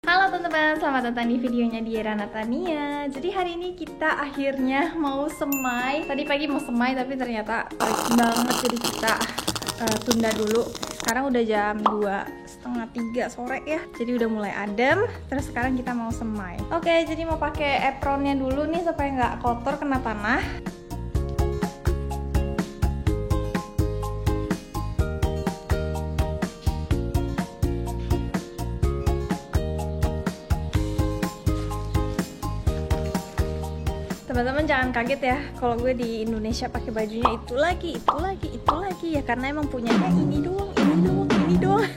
Halo teman-teman, selamat datang di videonya Diera Natania. Jadi hari ini kita akhirnya mau semai. Tadi pagi mau semai tapi ternyata pagi banget, jadi kita tunda dulu. Sekarang udah jam 2:30 sore ya. Jadi udah mulai adem. Terus sekarang kita mau semai. Oke, jadi mau pakai apronnya dulu nih supaya nggak kotor kena tanah. Teman-teman jangan kaget ya kalau gue di Indonesia pakai bajunya itu lagi ya, karena emang punyanya ini doang.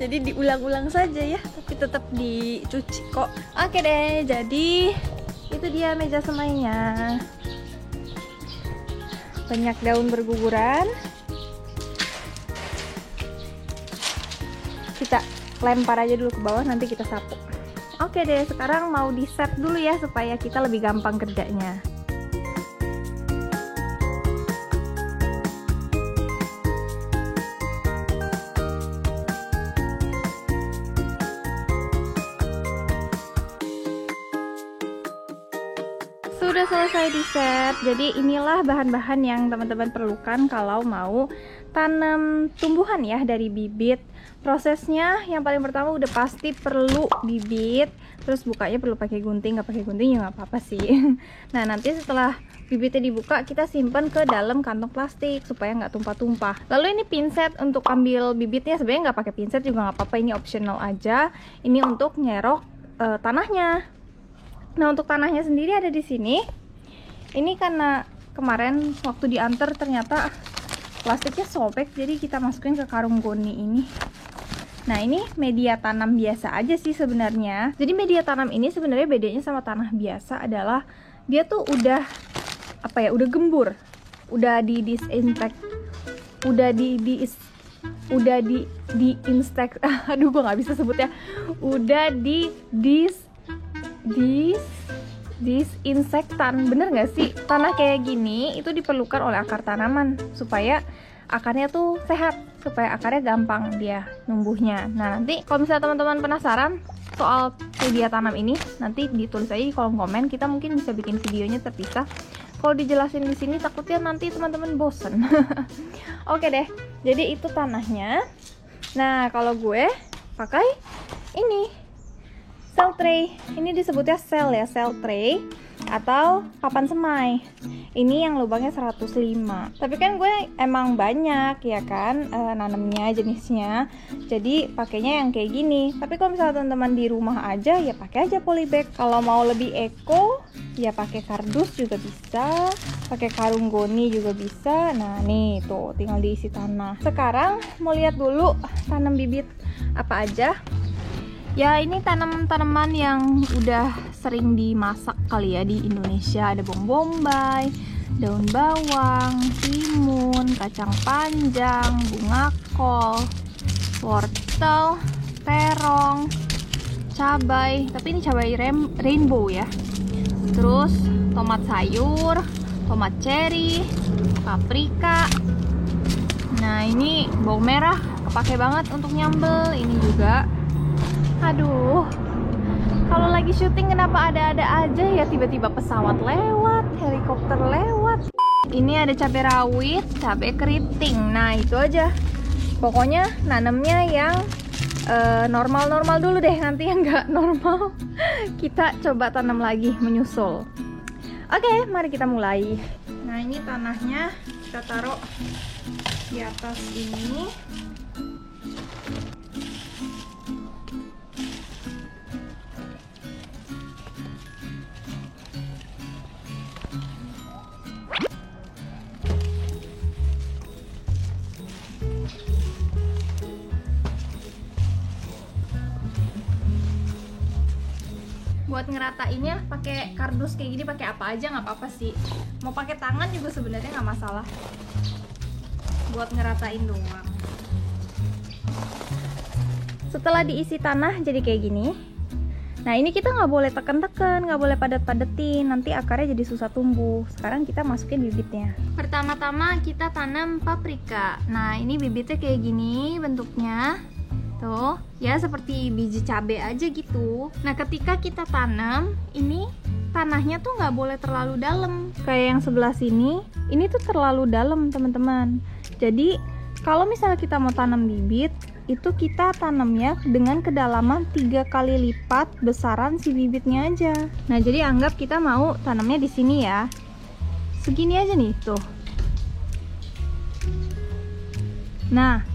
Jadi diulang-ulang saja ya, tapi tetap dicuci kok. Oke deh, jadi itu dia meja semainya. Banyak daun berguguran. Kita lempar aja dulu ke bawah, nanti kita sapu. Oke deh, sekarang mau di set dulu ya supaya kita lebih gampang kerjanya. Sudah selesai di set. Jadi inilah bahan-bahan yang teman-teman perlukan kalau mau tanam tumbuhan ya dari bibit. Prosesnya yang paling pertama udah pasti perlu bibit, terus bukanya perlu pakai gunting, nggak pakai gunting ya nggak apa-apa sih. Nah nanti setelah bibitnya dibuka kita simpan ke dalam kantong plastik supaya nggak tumpah-tumpah. Lalu ini pinset untuk ambil bibitnya, sebenarnya nggak pakai pinset juga nggak apa-apa, ini optional aja. Ini untuk nyerok tanahnya. Nah untuk tanahnya sendiri ada di sini. Ini karena kemarin waktu diantar ternyata plastiknya sobek, jadi kita masukin ke karung goni ini. Nah ini media tanam biasa aja sih sebenarnya. Jadi media tanam ini sebenarnya bedanya sama tanah biasa adalah dia tuh udah udah gembur, udah disinfect, udah diinstek. Aduh gue nggak bisa sebut ya. Udah disinsektan, bener nggak sih? Tanah kayak gini itu diperlukan oleh akar tanaman supaya akarnya tuh sehat, supaya akarnya gampang dia numbuhnya. Nah nanti kalau misalnya teman-teman penasaran soal media tanam ini, nanti ditulis aja di kolom komen, kita mungkin bisa bikin videonya terpisah. Kalau dijelasin di sini takutnya nanti teman-teman bosen. Oke deh, jadi itu tanahnya. Nah kalau gue pakai ini cell tray, ini disebutnya cell ya, cell tray atau papan semai. Ini yang lubangnya 105. Tapi kan gue emang banyak ya kan nanamnya jenisnya. Jadi pakainya yang kayak gini. Tapi kalau misalnya teman-teman di rumah aja ya pakai aja polybag. Kalau mau lebih eco ya pakai kardus juga bisa, pakai karung goni juga bisa. Nah nih tuh tinggal diisi tanah. Sekarang mau lihat dulu tanam bibit apa aja. Ya ini tanaman yang udah sering dimasak kali ya di Indonesia. Ada bawang bombay, daun bawang, timun, kacang panjang, bunga kol, wortel, terong, cabai. Tapi ini cabai rainbow ya. Terus tomat sayur, tomat cherry, paprika. Nah ini bawang merah kepake banget untuk nyambel. Ini juga. Aduh, kalau lagi syuting kenapa ada-ada aja ya, tiba-tiba pesawat lewat, helikopter lewat. Ini ada cabai rawit, cabai keriting. Nah itu aja. Pokoknya nanemnya yang normal-normal dulu deh. Nanti yang nggak normal kita coba tanam lagi menyusul. Oke, mari kita mulai. Nah ini tanahnya kita taruh di atas ini. Buat ngeratainnya pakai kardus kayak gini, pakai apa aja nggak apa-apa sih. Mau pakai tangan juga sebenarnya nggak masalah. Buat ngeratain doang. Setelah diisi tanah jadi kayak gini. Nah ini kita nggak boleh tekan-tekan, nggak boleh padat-padetin, nanti akarnya jadi susah tumbuh. Sekarang kita masukin bibitnya. Pertama-tama kita tanam paprika. Nah ini bibitnya kayak gini bentuknya. Tuh, ya seperti biji cabai aja gitu. Nah, ketika kita tanam, ini tanahnya tuh nggak boleh terlalu dalam. Kayak yang sebelah sini, ini tuh terlalu dalam, teman-teman. Jadi, kalau misalnya kita mau tanam bibit, itu kita tanamnya dengan kedalaman 3 kali lipat besaran si bibitnya aja. Nah, jadi anggap kita mau tanamnya di sini ya. Segini aja nih, tuh. Nah,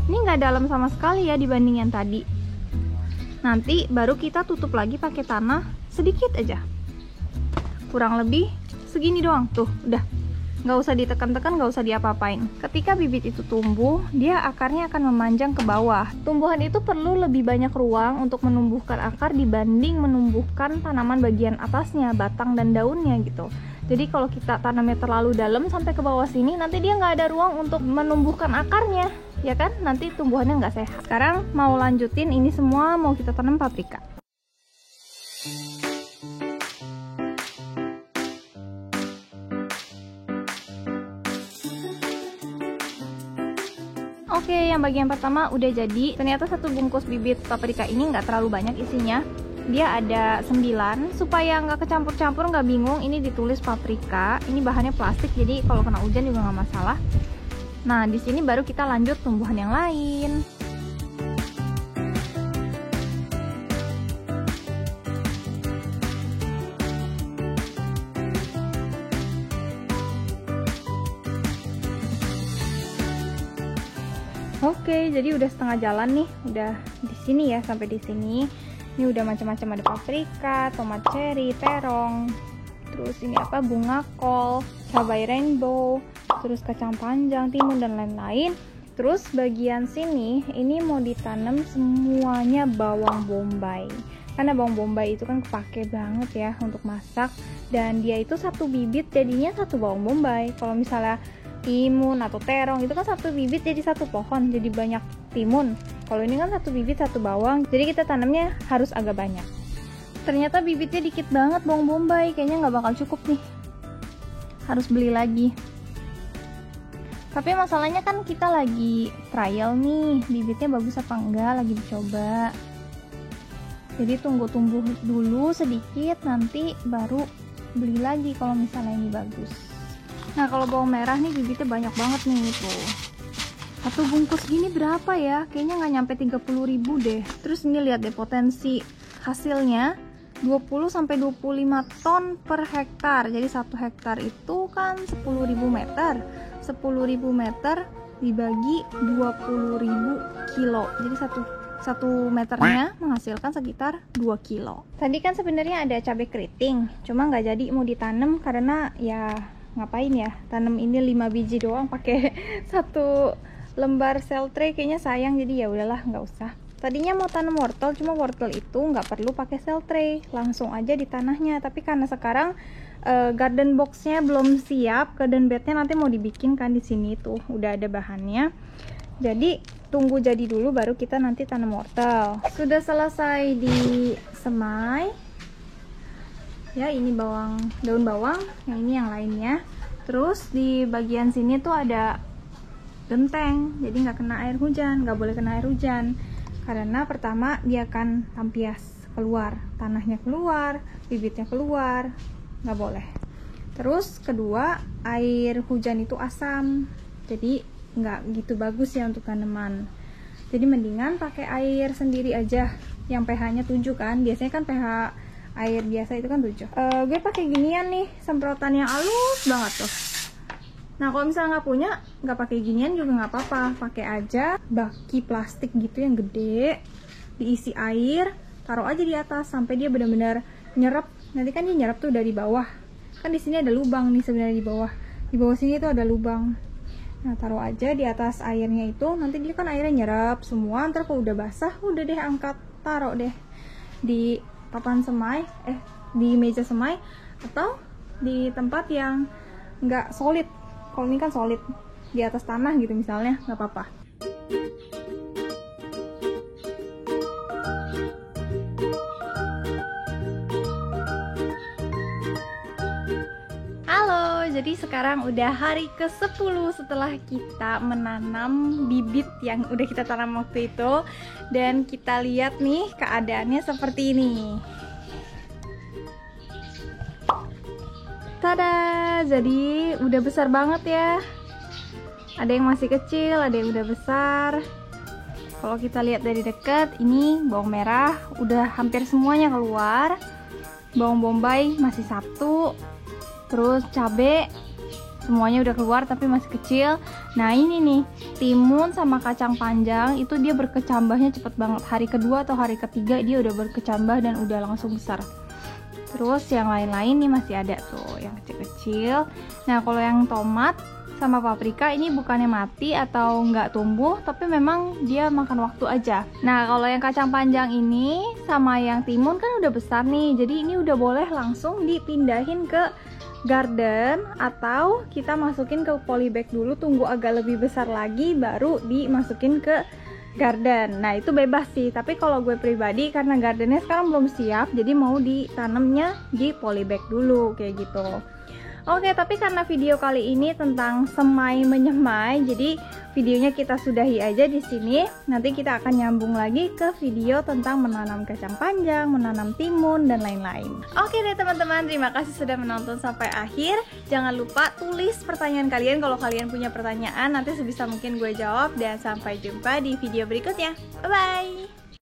ini nggak dalam sama sekali ya dibanding yang tadi. Nanti baru kita tutup lagi pakai tanah sedikit aja. Kurang lebih segini doang. Tuh, udah. Nggak usah ditekan-tekan, nggak usah diapa-apain. Ketika bibit itu tumbuh, dia akarnya akan memanjang ke bawah. Tumbuhan itu perlu lebih banyak ruang untuk menumbuhkan akar dibanding menumbuhkan tanaman bagian atasnya, batang dan daunnya gitu. Jadi kalau kita tanamnya terlalu dalam sampai ke bawah sini, nanti dia nggak ada ruang untuk menumbuhkan akarnya, ya kan? Nanti tumbuhannya nggak sehat. Sekarang mau lanjutin ini semua, mau kita tanam paprika. Oke, yang bagian pertama udah jadi. Ternyata satu bungkus bibit paprika ini nggak terlalu banyak isinya. Dia ada 9, supaya nggak kecampur-campur, nggak bingung. Ini ditulis paprika, ini bahannya plastik, jadi kalau kena hujan juga nggak masalah. Nah, di sini baru kita lanjut tumbuhan yang lain. Oke, jadi udah setengah jalan nih, udah di sini ya, sampai di sini. Ini udah macam-macam, ada paprika, tomat cherry, terong, terus ini apa, bunga kol, cabai rainbow, terus kacang panjang, timun dan lain-lain. Terus bagian sini ini mau ditanam semuanya bawang bombay. Karena bawang bombay itu kan kepake banget ya untuk masak, dan dia itu satu bibit jadinya satu bawang bombay. Kalau misalnya timun atau terong itu kan satu bibit jadi satu pohon, jadi banyak timun. Kalau ini kan satu bibit satu bawang, jadi kita tanamnya harus agak banyak. Ternyata bibitnya dikit banget bawang bombay, kayaknya nggak bakal cukup nih, harus beli lagi. Tapi masalahnya kan kita lagi trial nih, bibitnya bagus apa enggak, lagi dicoba. Jadi tunggu tumbuh dulu sedikit, nanti baru beli lagi kalau misalnya ini bagus. Nah, kalau bawang merah nih bibitnya banyak banget nih tuh. Satu bungkus gini berapa ya? Kayaknya nggak nyampe 30.000 deh. Terus ini lihat deh potensi hasilnya 20-25 ton per hektar. Jadi 1 hektar itu kan 10.000 meter. 10.000 meter dibagi 20.000 kilo. Jadi satu meternya menghasilkan sekitar 2 kilo. Tadi kan sebenarnya ada cabai keriting, cuma nggak jadi mau ditanam karena ya ngapain ya, tanam ini 5 biji doang pakai 1 lembar sel tray, kayaknya sayang, jadi ya udahlah nggak usah. Tadinya mau tanam wortel, cuma wortel itu nggak perlu pakai sel tray, langsung aja di tanahnya. Tapi karena sekarang garden boxnya belum siap, garden bednya nanti mau dibikin kan di sini tuh udah ada bahannya. Jadi tunggu jadi dulu baru kita nanti tanam wortel. Sudah selesai disemai. Ya, ini daun bawang, yang ini yang lainnya. Terus di bagian sini tuh ada genteng, jadi nggak kena air hujan, nggak boleh kena air hujan. Karena pertama dia akan tampias keluar, tanahnya keluar, bibitnya keluar, nggak boleh. Terus kedua, air hujan itu asam, jadi nggak gitu bagus ya untuk tanaman. Jadi mendingan pakai air sendiri aja, yang pH-nya 7 kan, biasanya kan pH air biasa itu kan 7. Gue pakai ginian nih, semprotan yang halus banget tuh. Nah, kalau misalnya nggak punya, nggak pakai ginian juga nggak apa-apa, pakai aja baki plastik gitu yang gede, diisi air, taruh aja di atas sampai dia benar-benar nyerap. Nanti kan dia nyerap tuh dari bawah. Kan di sini ada lubang nih sebenarnya di bawah. Di bawah sini tuh ada lubang. Nah, taruh aja di atas airnya itu, nanti dia kan airnya nyerap semua. Ntar kalau udah basah, udah deh angkat, taruh deh di papan semai, di meja semai, atau di tempat yang nggak solid. Kalau ini kan solid, di atas tanah gitu misalnya, nggak apa-apa. Halo, jadi sekarang udah hari ke-10 setelah kita menanam bibit yang udah kita tanam waktu itu. Dan kita lihat nih keadaannya seperti ini. Tada, jadi udah besar banget ya. Ada yang masih kecil, ada yang udah besar. Kalau kita lihat dari dekat, ini bawang merah udah hampir semuanya keluar. Bawang bombay masih satu. Terus cabai semuanya udah keluar tapi masih kecil. Nah ini nih, timun sama kacang panjang itu dia berkecambahnya cepet banget. Hari kedua atau hari ketiga dia udah berkecambah dan udah langsung besar. Terus yang lain-lain nih masih ada tuh yang kecil-kecil. Nah kalau yang tomat sama paprika ini bukannya mati atau nggak tumbuh, tapi memang dia makan waktu aja. Nah kalau yang kacang panjang ini sama yang timun kan udah besar nih, jadi ini udah boleh langsung dipindahin ke garden atau kita masukin ke polybag dulu, tunggu agak lebih besar lagi baru dimasukin ke garden. Nah itu bebas sih, tapi kalau gue pribadi karena gardennya sekarang belum siap, jadi mau ditanamnya di polybag dulu kayak gitu. Oke, tapi karena video kali ini tentang semai menyemai, jadi videonya kita sudahi aja di sini. Nanti kita akan nyambung lagi ke video tentang menanam kacang panjang, menanam timun, dan lain-lain. Oke deh teman-teman, terima kasih sudah menonton sampai akhir. Jangan lupa tulis pertanyaan kalian kalau kalian punya pertanyaan, nanti sebisa mungkin gue jawab. Dan sampai jumpa di video berikutnya. Bye-bye!